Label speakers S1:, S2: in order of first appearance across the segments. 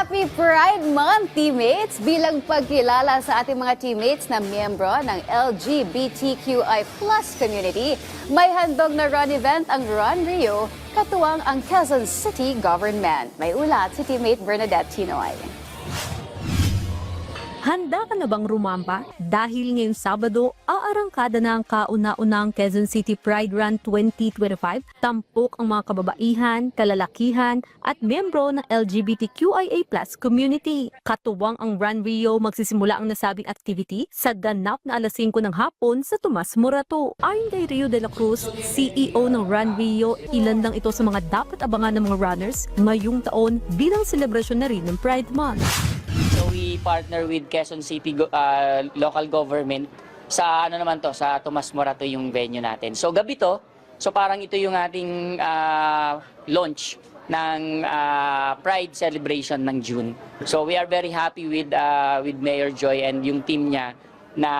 S1: Happy Pride Month, teammates! Bilang pagkilala sa ating mga teammates na miyembro ng LGBTQI+ community, may handog na run event ang Run Rio, katuwang ang Quezon City Government. May ulat si teammate Bernadette Tinoy.
S2: Handa ka na bang rumamba? Dahil ngayong Sabado, aarangkada na ang kauna-unang Quezon City Pride Run 2025. Tampok ang mga kababaihan, kalalakihan at miyembro ng LGBTQIA+ community. Katuwang ang Run Rio, magsisimula ang nasabing activity sa ganap na alas 5 ng hapon sa Tomas Morato. Ayon kay Rio de la Cruz, CEO ng Run Rio, ilan lang ito sa mga dapat abangan ng mga runners ngayong taon bilang selebrasyon na rin ng Pride Month.
S3: So we partner with Quezon City local government sa sa Tomas Morato yung venue natin. So gabi to, so parang ito yung ating launch ng Pride celebration ng June. So we are very happy with Mayor Joy and yung team niya na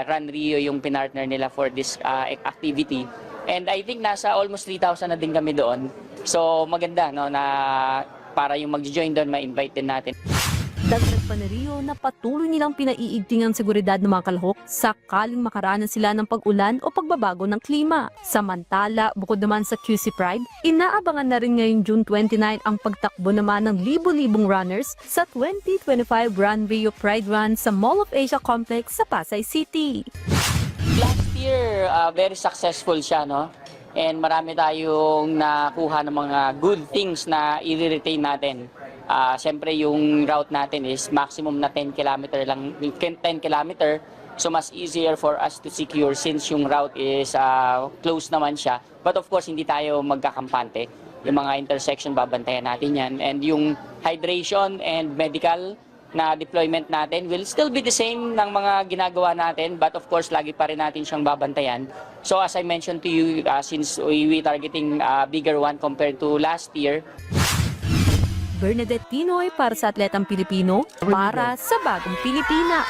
S3: Run Rio yung pinartner nila for this activity. And I think nasa almost 3,000 na din kami doon. So maganda no na para yung mag-join doon, ma-invite din natin.
S2: Dagdag pa ni Rio na patuloy nilang pinaiigting ang seguridad ng mga kalahok sakaling makaranas sila ng pag-ulan o pagbabago ng klima. Samantala, bukod naman sa QC Pride, inaabangan na rin ngayong June 29 ang pagtakbo naman ng libo-libong runners sa 2025 Run Rio Pride Run sa Mall of Asia Complex sa Pasay City.
S3: Last year, very successful siya, no? And marami tayong nakuha ng mga good things na i-retain natin. Siyempre yung route natin is maximum na 10 kilometer lang, 10 kilometer. So mas easier for us to secure since yung route is close naman siya. But of course, hindi tayo magkakampante. Yung mga intersection, babantayan natin yan. And yung hydration and medical na deployment natin will still be the same ng mga ginagawa natin. But of course, lagi pa rin natin siyang babantayan. So as I mentioned to you, since we targeting bigger one compared to last year,
S2: Bernadette Tinoy para sa Atletang Pilipino, para sa Bagong Pilipinas.